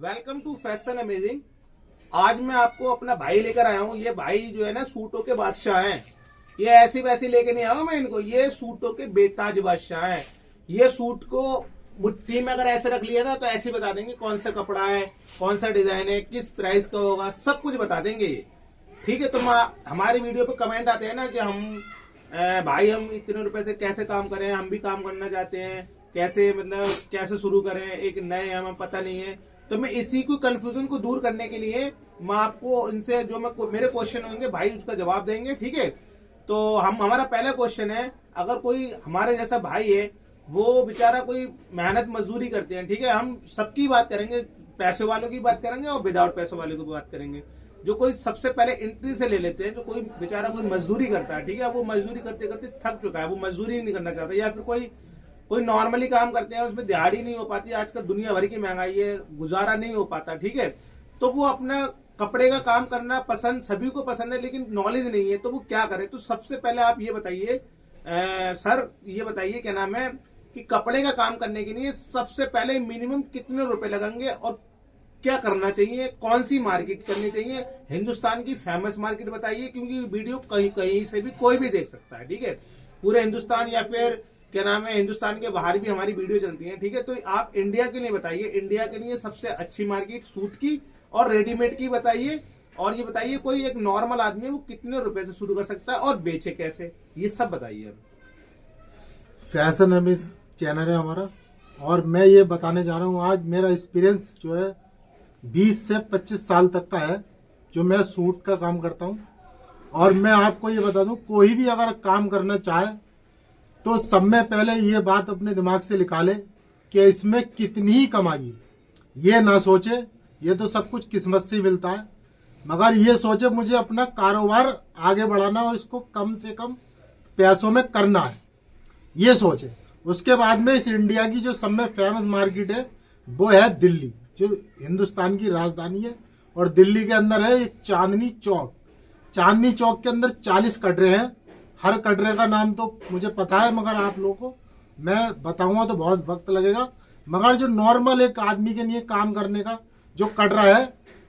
Welcome to fashion amazing. आज मैं आपको अपना भाई लेकर आया हूँ। ये भाई जो है ना सूटों के बादशाह हैं। ये ऐसी वैसी लेके नहीं आया मैं इनको, ये सूटों के बेताज बादशाह हैं। ये सूट को मुट्ठी में अगर ऐसे रख लिया ना तो ऐसे बता देंगे कौन सा कपड़ा है, कौन सा डिजाइन है, किस प्राइस का होगा, सब कुछ बता देंगे ये। ठीक है, तो हमारी वीडियो पे कमेंट आते हैं ना कि भाई हम इतने रुपए से कैसे काम करें, हम भी काम करना चाहते हैं, कैसे मतलब कैसे शुरू करें, एक नए हमें पता नहीं है। तो मैं इसी को कंफ्यूजन को दूर करने के लिए मैं आपको इनसे जो मेरे क्वेश्चन होंगे भाई उसका जवाब देंगे। ठीक है, तो हमारा पहला क्वेश्चन है, अगर कोई हमारे जैसा भाई है, वो बेचारा कोई मेहनत मजदूरी करते हैं, ठीक है, हम सबकी बात करेंगे, पैसे वालों की बात करेंगे और विदाउट पैसे वालों की बात करेंगे। जो कोई सबसे पहले एंट्री से ले लेते हैं, जो कोई बेचारा कोई मजदूरी करता है, ठीक है, वो मजदूरी करते करते थक चुका है, वो मजदूरी नहीं करना चाहता, या फिर कोई नॉर्मली काम करते हैं उसमें दिहाड़ी नहीं हो पाती, आजकल दुनिया भर की महंगाई है, गुजारा नहीं हो पाता। ठीक है, तो वो अपना कपड़े का काम करना पसंद सभी को पसंद है, लेकिन नॉलेज नहीं है, तो वो क्या करे। तो सबसे पहले आप ये बताइए सर, ये बताइए क्या नाम है कि कपड़े का काम करने के लिए सबसे पहले मिनिमम कितने रुपए लगेंगे और क्या करना चाहिए, कौन सी मार्केट करनी चाहिए। हिंदुस्तान की फेमस मार्केट बताइए, क्योंकि वीडियो कहीं कहीं से भी कोई भी देख सकता है। ठीक है, पूरे हिंदुस्तान या फिर क्या नाम है हिंदुस्तान के बाहर भी हमारी वीडियो चलती है। ठीक है, तो आप इंडिया के लिए बताइए, इंडिया के लिए सबसे अच्छी मार्केट सूट की और रेडीमेड की बताइए। और ये बताइए कोई एक नॉर्मल आदमी वो कितने रुपए से शुरू कर सकता है और बेचे कैसे, ये सब बताइए। फैशन अमेज चैनल है हमारा, और मैं ये बताने जा रहा हूँ आज मेरा एक्सपीरियंस जो है 20 से 25 साल तक का है, जो मैं सूट का काम करता हूँ। और मैं आपको ये बता दूं, कोई भी अगर काम करना चाहे तो सब में पहले ये बात अपने दिमाग से निकाले कि इसमें कितनी ही कमाई है। ये ना सोचे ये तो सब कुछ किस्मत से ही मिलता है, मगर ये सोचे मुझे अपना कारोबार आगे बढ़ाना और इसको कम से कम पैसों में करना है, ये सोचे। उसके बाद में इस इंडिया की जो सब में फेमस मार्केट है वो है दिल्ली, जो हिंदुस्तान की राजधानी है। और दिल्ली के अंदर है एक चांदनी चौक। चांदनी चौक के अंदर 40 कटरे हैं। हर कटरे का नाम तो मुझे पता है, मगर आप लोगों को मैं बताऊंगा तो बहुत वक्त लगेगा। मगर जो नॉर्मल एक आदमी के लिए काम करने का जो कटरा है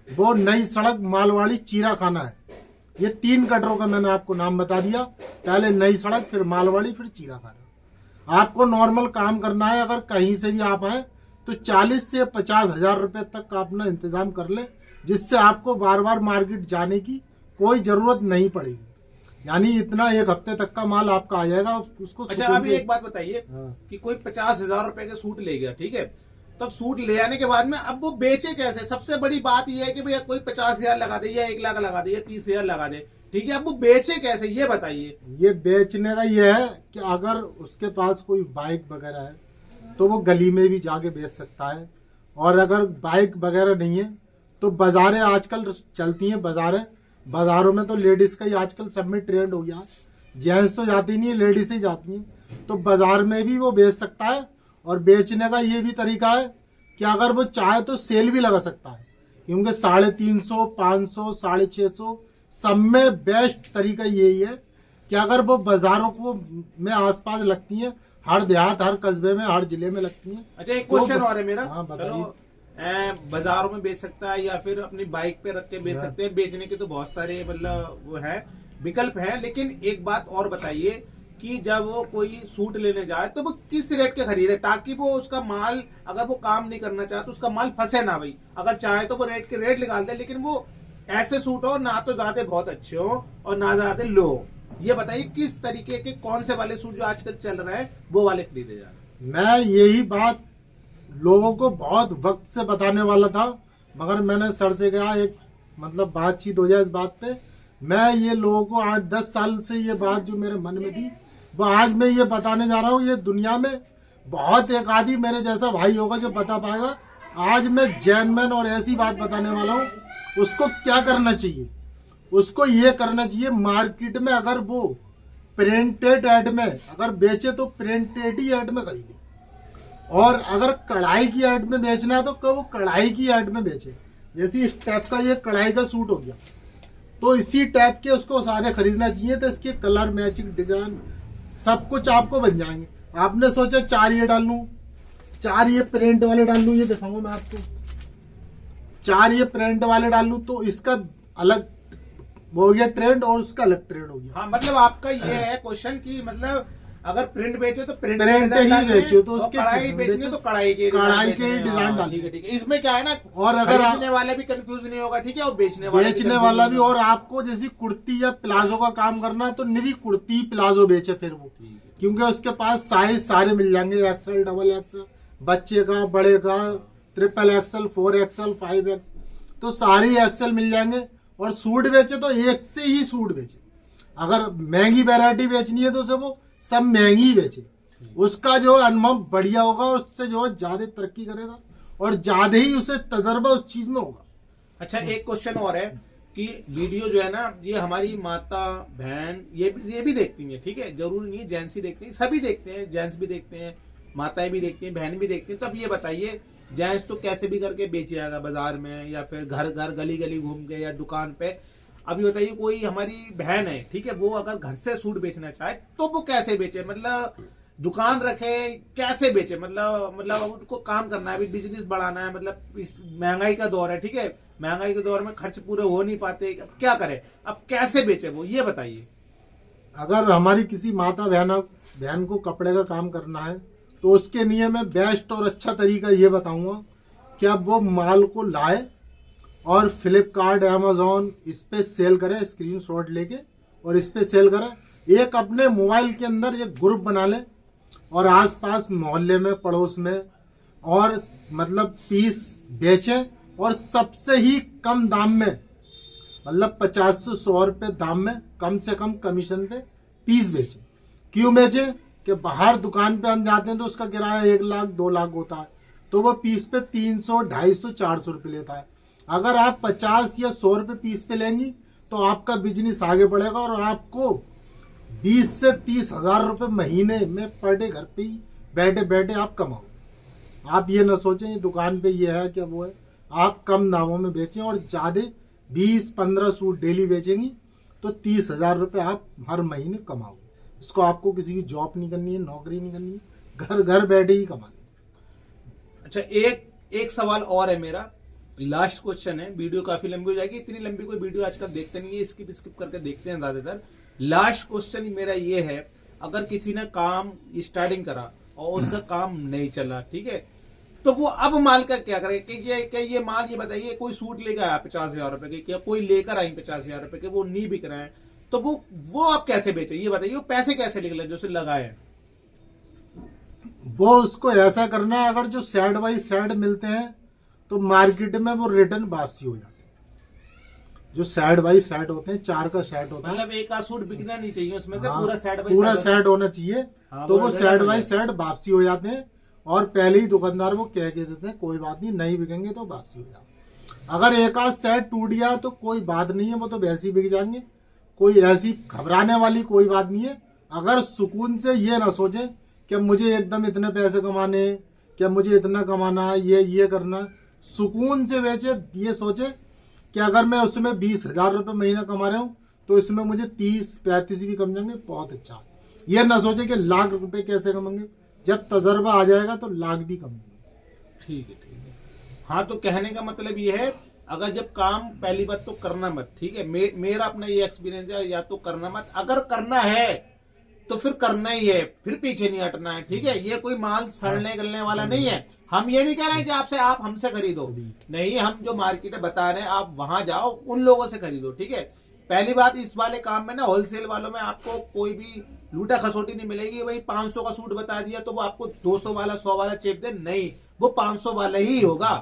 वो नई सड़क मालवाड़ी चीरा खाना है। ये 3 कटरों का मैंने आपको नाम बता दिया, पहले नई सड़क, फिर मालवाड़ी, फिर चीरा खाना। आपको नॉर्मल काम करना है, अगर कहीं से भी आप आए तो 40 से 50 हजार रुपए तक का अपना इंतजाम कर ले, जिससे आपको बार बार मार्केट जाने की कोई जरूरत नहीं पड़ेगी। यानी इतना एक हफ्ते तक का माल आपका आ जाएगा। उसको अच्छा, अभी एक बात बताइए कि कोई 50,000 रुपए के सूट ले गया, ठीक है, तब सूट ले आने के बाद में अब वो बेचे कैसे। सबसे बड़ी बात यह है कि भैया कोई 50,000 लगा दे या 1 लाख लगा दे या 30,000 लगा दे, ठीक है, अब वो बेचे कैसे ये बताइए। ये बेचने का ये है कि अगर उसके पास कोई बाइक वगैरह है तो वो गली में भी जाके बेच सकता है, और अगर बाइक वगैरह नहीं है तो बाजारें आजकल चलती हैं। बाजारों में तो लेडीज का ही आजकल सब में ट्रेंड हो गया, जेंट्स तो जाती नहीं है, लेडीज ही जाती हैं। तो बाजार में भी वो बेच सकता है। और बेचने का ये भी तरीका है कि अगर वो चाहे तो सेल भी लगा सकता है, क्योंकि 350, 500, 650 सब में बेस्ट तरीका यही है कि अगर वो बाजारों को में आसपास लगती हैं, हर देहात, हर कस्बे में, हर जिले में लगती हैं। अच्छा, एक क्वेश्चन और है मेरा। हाँ, चलो, बाजारों में बेच सकता है या फिर अपनी बाइक पे रख के बेच सकते हैं। बेचने के तो बहुत सारे मतलब वो है, विकल्प है, लेकिन एक बात और बताइए कि जब वो कोई सूट लेने जाए तो वो किस रेट के खरीदे, ताकि वो उसका माल, अगर वो काम नहीं करना चाहे तो उसका माल फंसे ना भाई। अगर चाहे तो वो रेट निकाल दे, लेकिन वो ऐसे सूट हो ना तो ज्यादा बहुत अच्छे हो और ना ज्यादा लो हो। ये बताइए किस तरीके के कौन से वाले सूट जो आजकल चल रहे हैं वो वाले खरीदे जा रहे हैं। मैं यही बात लोगों को बहुत वक्त से बताने वाला था, मगर मैंने सर से कहा एक मतलब बातचीत हो जाए इस बात पे। मैं ये लोगों को आज 10 साल से ये बात जो मेरे मन में थी वो आज मैं ये बताने जा रहा हूँ। ये दुनिया में बहुत एक आदि मेरे जैसा भाई होगा जो बता पाएगा। आज मैं जेन्युइन और ऐसी बात बताने वाला हूँ। उसको क्या करना चाहिए, उसको ये करना चाहिए, मार्केट में अगर वो प्रिंटेड एड में अगर बेचे तो प्रिंटेड ही एड में खरीदे, और अगर कढ़ाई की ऐड में बेचना है तो वो कढ़ाई की ऐड में बेचे। जैसे इस टाइप का ये कढ़ाई का सूट हो गया, तो इसी टाइप के उसको सारे खरीदना चाहिए। तो इसके कलर मैचिंग, डिजाइन सब कुछ आपको बन जाएंगे। आपने सोचा 4 ये डाल लूं, 4 ये प्रिंट वाले डाल लूं, ये दिखाऊंगा मैं आपको। 4 ये प्रिंट वाले डालूं तो इसका अलग हो गया ट्रेंड और उसका अलग ट्रेंड हो गया। हाँ, मतलब आपका ये है क्वेश्चन कि मतलब अगर प्रिंट बेचे तो प्रिंट प्रिंट ही बेचो तो उसके कढ़ाई बेचनी तो कढ़ाई के डिजाइन डाल। ठीक है, ठीक है। इसमें क्या है ना, और अगर खरीदने वाला भी कंफ्यूज नहीं होगा, ठीक है, और बेचने वाला भी। और आपको जैसी कुर्ती या प्लाजो का काम करना है तो निरी कुर्ती प्लाजो बेचे फिर वो, क्योंकि उसके पास साइज सारे मिल जाएंगे, एक्सएल, डबल एक्सएल, बच्चे का, बड़े का, ट्रिपल एक्सएल, 4XL, 5X, तो सारे एक्सएल मिल जाएंगे। और सूट बेचे तो एक से ही सूट बेचे, अगर महंगी वैरायटी बेचनी है तो उसे वो सब महंगी बेचे, उसका जो अनुभव बढ़िया होगा और उससे जो ज्यादा तरक्की करेगा और ज्यादा ही उसे तजर्बा उस चीज में होगा। अच्छा, एक क्वेश्चन और है कि वीडियो जो है ना, ये हमारी माता बहन ये भी देखती हैं, ठीक है, जरूरी नहीं है जेंट्स ही देखते हैं, सभी देखते हैं, जेंट्स भी देखते हैं, माताएं भी देखती हैं, बहन भी देखती हैं। तो अब ये बताइए, जेंट्स तो कैसे भी करके बेचे आएगा बाजार में या फिर घर घर गली गली घूम के या दुकान पे। अभी बताइए कोई हमारी बहन है, ठीक है, वो अगर घर से सूट बेचना चाहे तो वो कैसे बेचे, मतलब दुकान रखे, कैसे बेचे, मतलब उनको काम करना है, अभी बिजनेस बढ़ाना है, मतलब इस महंगाई का दौर है, ठीक है, महंगाई के दौर में खर्च पूरे हो नहीं पाते, अब क्या करे, अब कैसे बेचे वो, ये बताइए। अगर हमारी किसी माता बहन को कपड़े का काम करना है तो उसके लिए मैं बेस्ट और अच्छा तरीका ये बताऊंगा कि अब वो माल को लाए और फ्लिपकार्ट, अमेजोन इस पे सेल करे, स्क्रीनशॉट लेके और इस पे सेल करे। एक अपने मोबाइल के अंदर एक ग्रुप बना ले और आसपास मोहल्ले में, पड़ोस में, और मतलब पीस बेचे और सबसे ही कम दाम में, मतलब 50 से 100 रुपए दाम में, कम से कम कमीशन पे पीस बेचे। क्यों बेचे कि बाहर दुकान पे हम जाते हैं तो उसका किराया 1 लाख 2 लाख होता है, तो वो पीस पे 300, 250, 400 रुपए लेता है। अगर आप 50 या 100 रुपए पीस पे लेंगी तो आपका बिजनेस आगे बढ़ेगा और आपको 20 से 30 हजार रुपए महीने में पर डे घर पे ही बैठे बैठे आप कमाओ। आप ये ना सोचें ये दुकान पे ये है क्या वो है, आप कम दामों में बेचें और ज्यादा 20-15 सूट डेली बेचेंगी तो 30,000 रुपए आप हर महीने कमाओगे। इसको आपको किसी की जॉब नहीं करनी है, नौकरी नहीं करनी है, घर घर बैठे ही कमानी है। अच्छा, एक सवाल और है मेरा, लास्ट क्वेश्चन है, वीडियो काफी लंबी हो जाएगी, इतनी लंबी कोई वीडियो आजकल देखते नहीं है, स्किप करके देखते हैं ज्यादातर। लास्ट क्वेश्चन मेरा ये है, अगर किसी ने काम स्टार्टिंग करा और उसका काम नहीं चला, ठीक है, तो वो अब माल का क्या करे, कि ये माल, ये बताइए, कोई सूट लेकर आया 50,000 रुपए के, क्या कोई लेकर आई 50,000 रुपए के, वो नहीं बिक रहे हैं, तो वो आप कैसे बेचे, ये बताइए, वो पैसे कैसे निकले जो उसे लगाए। वो उसको ऐसा करना है, अगर जो साइड बाई साइड मिलते हैं तो मार्केट में वो रिटर्न वापसी हो जाती है। जो साइड बाई साइड होते हैं, 4 का सेट होता है, मतलब एक आध सूट बिकना नहीं चाहिए उसमें से, हाँ, पूरा सेट होना चाहिए। हाँ, तो वो साइड बाई साइड वापसी हो जाते हैं और पहले ही दुकानदार वो कह के देते हैं कोई बात नहीं बिकेंगे तो वापसी हो जाओ। अगर एक आध सेट टूट गया तो कोई बात नहीं है, वो तो वैसे ही बिक जाएंगे, कोई ऐसी घबराने वाली कोई बात नहीं है। अगर सुकून से ये ना सोचे कि मुझे एकदम इतने पैसे कमाने, क्या मुझे इतना कमाना है, ये करना, सुकून से बेचे, ये सोचे कि अगर मैं उसमें 20,000 रुपए महीना कमा रहा हूँ तो इसमें मुझे 30-35 भी कम जाएंगे, बहुत अच्छा। ये ना सोचे कि लाख रुपए कैसे कमाएंगे, जब तजर्बा आ जाएगा तो लाख भी कमाएंगे। ठीक है, ठीक है। हाँ, तो कहने का मतलब ये है, अगर जब काम, पहली बात तो करना मत, ठीक है, मेरा अपना ये एक्सपीरियंस है, या तो करना मत, अगर करना है तो फिर करना ही है, फिर पीछे नहीं हटना है, ठीक है। ये कोई माल सड़ने गलने वाला नहीं है। हम ये नहीं कह रहे हैं कि आप हमसे खरीदो, नहीं, हम जो मार्केट बता रहे हैं आप वहां जाओ, उन लोगों से खरीदो, ठीक है। पहली बात, इस वाले काम में ना, होलसेल वालों में आपको कोई भी लूटा खसोटी नहीं मिलेगी। वही 500 का सूट बता दिया तो वो आपको 200 वाला 100 वाला चेप दे, नहीं, वो 500 वाला ही होगा।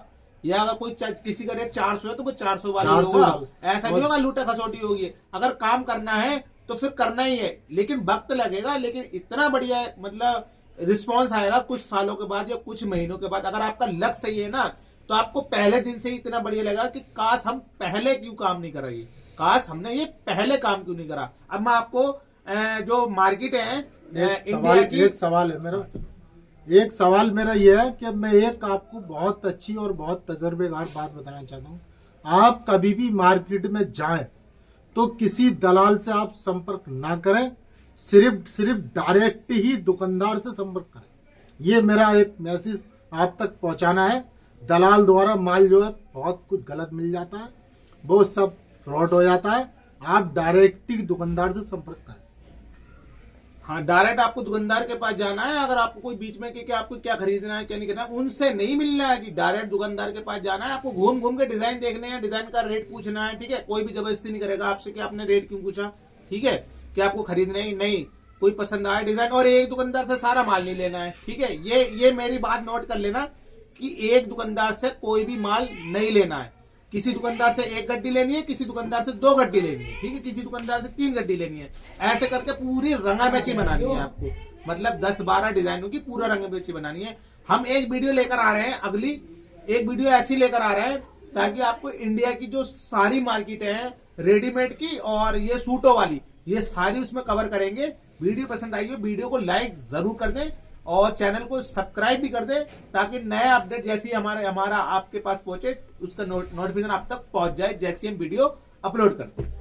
या अगर कोई किसी का रेट 400 है तो वो 400 वाला ही होगा, ऐसा नहीं होगा लूटा खसोटी होगी। अगर काम करना है तो फिर करना ही है, लेकिन वक्त लगेगा, लेकिन इतना बढ़िया मतलब रिस्पॉन्स आएगा कुछ सालों के बाद या कुछ महीनों के बाद। अगर आपका लक्ष्य सही है ना, तो आपको पहले दिन से ही इतना बढ़िया लगेगा कि काश हम पहले क्यों काम नहीं कराइए, काश हमने ये पहले काम क्यों नहीं करा। अब मैं आपको जो मार्केट है इंडिया की, एक सवाल मेरा ये है कि मैं एक आपको बहुत अच्छी और बहुत तजर्बेकार बात बताना चाहता हूँ। आप कभी भी मार्केट में जाएं तो किसी दलाल से आप संपर्क ना करें, सिर्फ डायरेक्ट ही दुकानदार से संपर्क करें। ये मेरा एक मैसेज आप तक पहुंचाना है दलाल द्वारा माल जो है बहुत कुछ गलत मिल जाता है, वो सब फ्रॉड हो जाता है। आप डायरेक्ट ही दुकानदार से संपर्क करें। हाँ, डायरेक्ट आपको दुकानदार के पास जाना है। अगर आपको कोई बीच में कि आपको क्या खरीदना है क्या नहीं करना है, उनसे नहीं मिलना है कि डायरेक्ट दुकानदार के पास जाना है। आपको घूम घूम के डिजाइन देखने हैं, डिजाइन का रेट पूछना है, ठीक है। कोई भी जबरदस्ती नहीं करेगा आपसे कि आपने रेट क्यों पूछा, ठीक है, कि आपको खरीदना ही नहीं, कोई पसंद आया डिजाइन। और एक दुकानदार से सारा माल नहीं लेना है, ठीक है। ये मेरी बात नोट कर लेना कि एक दुकानदार से कोई भी माल नहीं लेना है। किसी दुकानदार से 1 गड्डी लेनी है, किसी दुकानदार से 2 गड्डी लेनी है, ठीक है, किसी दुकानदार से 3 गड्डी लेनी है। ऐसे करके पूरी रंगाबेची बनानी है आपको, मतलब 10-12 डिजाइनों की पूरा रंगाबेची बनानी है। हम एक वीडियो लेकर आ रहे हैं, अगली एक वीडियो ऐसी लेकर आ रहे हैं ताकि आपको इंडिया की जो सारी मार्केटें हैं रेडीमेड की और ये सूटों वाली, ये सारी उसमें कवर करेंगे। वीडियो पसंद आई हो वीडियो को लाइक जरूर कर दें और चैनल को सब्सक्राइब भी कर दें ताकि नए अपडेट जैसी हमारा आपके पास पहुंचे उसका नोटिफिकेशन आप तक पहुंच जाए जैसी हम वीडियो अपलोड करते हैं।